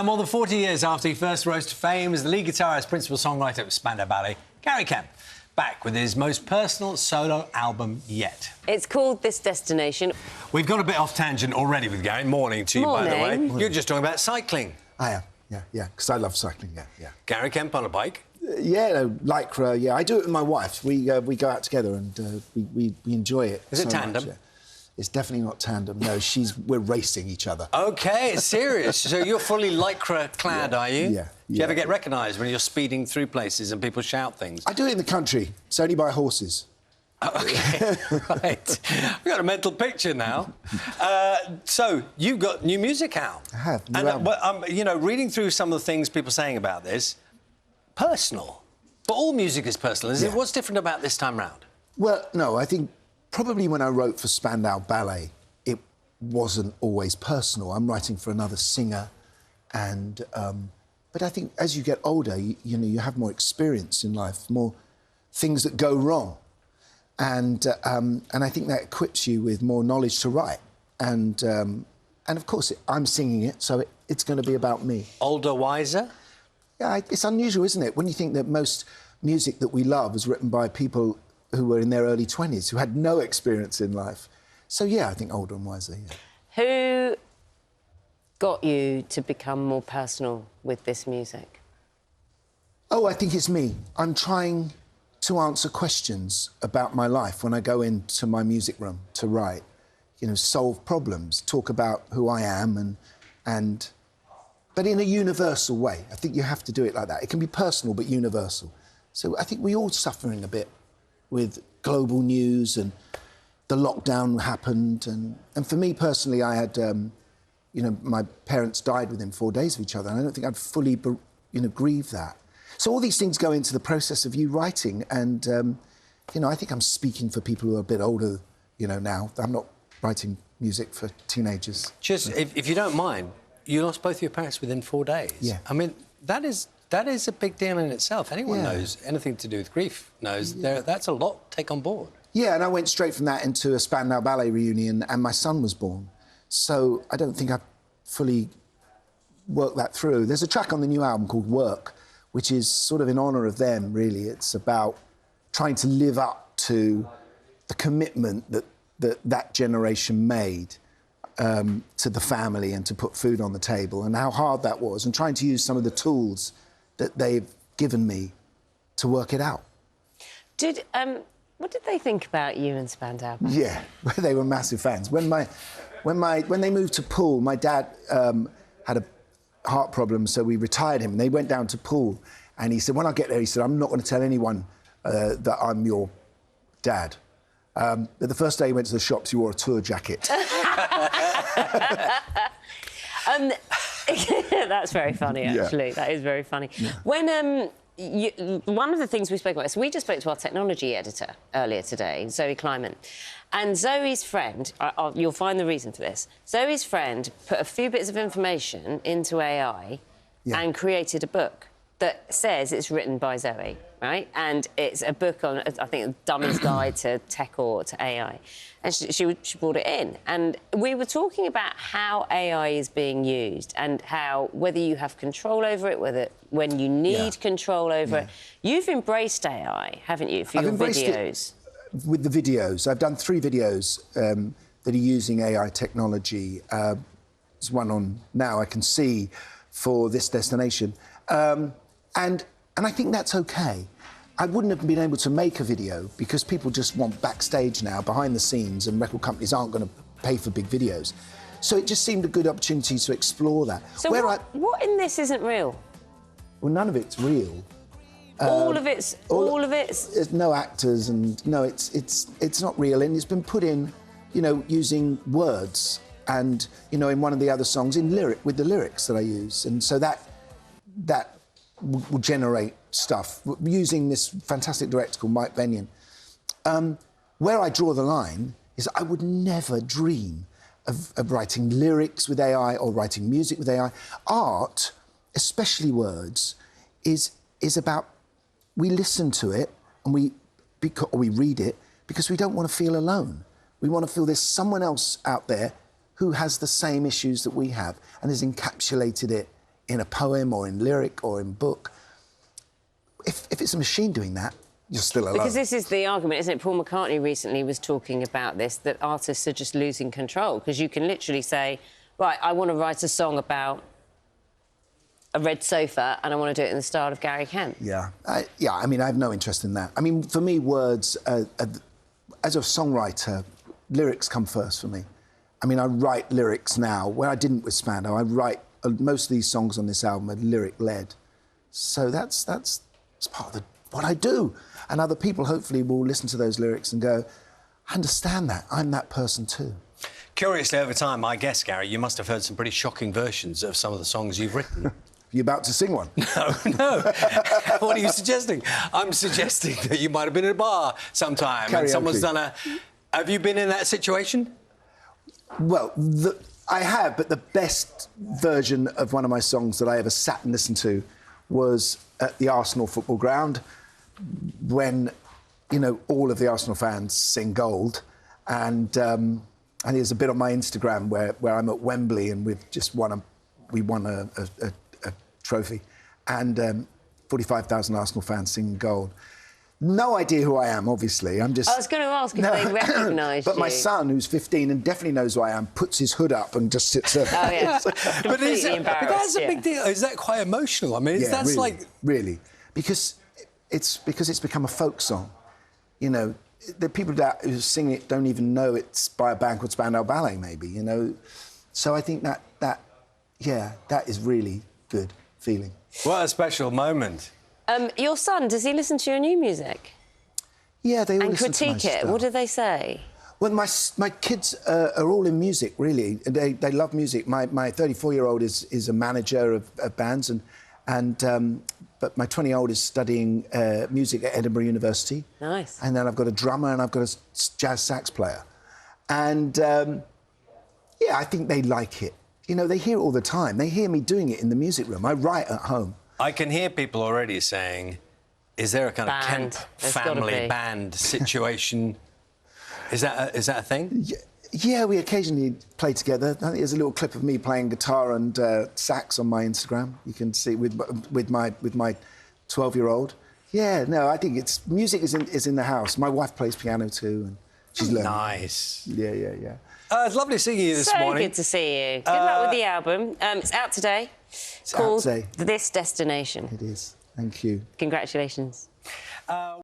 More than 40 years after he first rose to fame as the lead guitarist, principal songwriter of Spandau Ballet, Gary Kemp, back with his most personal solo album yet. It's called This Destination. We've got a bit off tangent already with Gary. Morning to you, by the way. You're just talking about cycling. I am, yeah, because I love cycling, yeah. Gary Kemp on a bike? Yeah, lycra, yeah. I do it with my wife. We go out together and we enjoy it. Is it tandem? Much, yeah. It's definitely not tandem, no. We're racing each other. OK, it's serious. So you're fully lycra-clad, are you? Yeah. Do you ever get recognised when you're speeding through places and people shout things? I do it in the country. It's only by horses. Oh, OK, right. I've got a mental picture now. So, you've got new music out. I have, you know, reading through some of the things people are saying about this, personal. But all music is personal, isn't it? What's different about this time round? Well, no, I think probably when I wrote for Spandau Ballet, it wasn't always personal. I'm writing for another singer, and but I think as you get older, you know, you have more experience in life, more things that go wrong, and I think that equips you with more knowledge to write. And of course, I'm singing it, so it's going to be about me. Older, wiser? Yeah, it's unusual, isn't it, when you think that most music that we love is written by people who were in their early 20s, who had no experience in life. So, yeah, I think older and wiser, yeah. Who got you to become more personal with this music? Oh, I think it's me. I'm trying to answer questions about my life when I go into my music room to write. You know, solve problems, talk about who I am but in a universal way. I think you have to do it like that. It can be personal, but universal. So I think we're all suffering a bit with global news, and the lockdown happened, and for me personally, I had, you know, my parents died within 4 days of each other, and I don't think I'd fully, you know, grieve that. So all these things go into the process of you writing, and, you know, I think I'm speaking for people who are a bit older, you know, now. I'm not writing music for teenagers. Just, if you don't mind, you lost both your parents within 4 days. Yeah. I mean, that is a big deal in itself. Anyone knows anything to do with grief knows that's a lot to take on board. Yeah, and I went straight from that into a Spandau Ballet reunion, and my son was born. So I don't think I've fully worked that through. There's a track on the new album called Work, which is sort of in honour of them, really. It's about trying to live up to the commitment that generation made to the family and to put food on the table, and how hard that was, and trying to use some of the tools that they've given me to work it out. What did they think about you and Spandau? Yeah, they were massive fans. When they moved to Poole, my dad had a heart problem, so we retired him, and they went down to Poole, and he said, when I get there, he said, I'm not going to tell anyone that I'm your dad. But the first day he went to the shops, he wore a tour jacket. That's very funny, actually. Yeah. That is very funny. Yeah. When one of the things we spoke about, so we just spoke to our technology editor earlier today, Zoe Kleiman, and Zoe's friend, you'll find the reason for this, Zoe's friend put a few bits of information into AI and created a book that says it's written by Zoe, right? And it's a book on, I think, a Dummy's Guide to Tech or to AI. And she brought it in. And we were talking about how AI is being used and how, whether you have control over it, when you need control over it. You've embraced AI, haven't you, for your videos? With the videos. I've done 3 videos that are using AI technology. There's one on now I can see for This Destination. And I think that's OK. I wouldn't have been able to make a video because people just want backstage now, behind the scenes, and record companies aren't going to pay for big videos. So it just seemed a good opportunity to explore that. So what in this isn't real? Well, none of it's real. All of it's... There's no actors, and no, it's not real, and it's been put in, you know, using words and, you know, in one of the other songs, with the lyrics that I use, and so that will generate stuff using this fantastic director called Mike Benyon. Where I draw the line is I would never dream of writing lyrics with AI or writing music with AI. Art, especially words, is about, we listen to it and we read it because we don't want to feel alone. We want to feel there's someone else out there who has the same issues that we have and has encapsulated it in a poem or in lyric or in book. If it's a machine doing that, you're still alone. Because this is the argument, isn't it? Paul McCartney recently was talking about this, that artists are just losing control, because you can literally say, right, I want to write a song about a red sofa and I want to do it in the style of Gary Kemp. Yeah. I mean, I have no interest in that. I mean, for me, words, as a songwriter, lyrics come first for me. I mean, I write lyrics now, where I didn't with Spandau. I write... most of these songs on this album are lyric-led. So that's part of what I do. And other people, hopefully, will listen to those lyrics and go, I understand that. I'm that person too. Curiously, over time, I guess, Gary, you must have heard some pretty shocking versions of some of the songs you've written. You about to sing one? No. What are you suggesting? I'm suggesting that you might have been in a bar sometime Karaoke. and someone's done a... Have you been in that situation? Well, I have, but the best version of one of my songs that I ever sat and listened to was at the Arsenal football ground when, you know, all of the Arsenal fans sing Gold. And there's a bit on my Instagram where I'm at Wembley and we won a trophy. And 45,000 Arsenal fans singing Gold. No idea who I am, obviously. I'm just... I was going to ask if they recognise you. But my son, who's 15 and definitely knows who I am, puts his hood up and just sits there. Oh, yeah. But that's a big deal. Is that quite emotional? I mean, that's really, like... Really. Because it's become a folk song. You know, the people who sing it don't even know it's by a band called Spandau Ballet, maybe, you know. So I think that is really good feeling. What a special moment. Your son, does he listen to your new music? Yeah, they all and listen to my critique it. stuff. What do they say? Well, my kids are all in music, really. They love music. My 34-year-old is a manager of bands, but my 20-year-old is studying music at Edinburgh University. Nice. And then I've got a drummer and I've got a jazz sax player. And, yeah, I think they like it. You know, they hear it all the time. They hear me doing it in the music room. I write at home. I can hear people already saying, is there a kind of Kemp family band situation? Is that a thing? Yeah, we occasionally play together. I think there's a little clip of me playing guitar and sax on my Instagram. You can see with my 12-year-old. Yeah, no, I think music is in the house. My wife plays piano too, and she's learning. Nice. Yeah. It's lovely seeing you this morning. So good to see you. Good luck with the album. It's out today. It's called This Destination. It is. Thank you. Congratulations.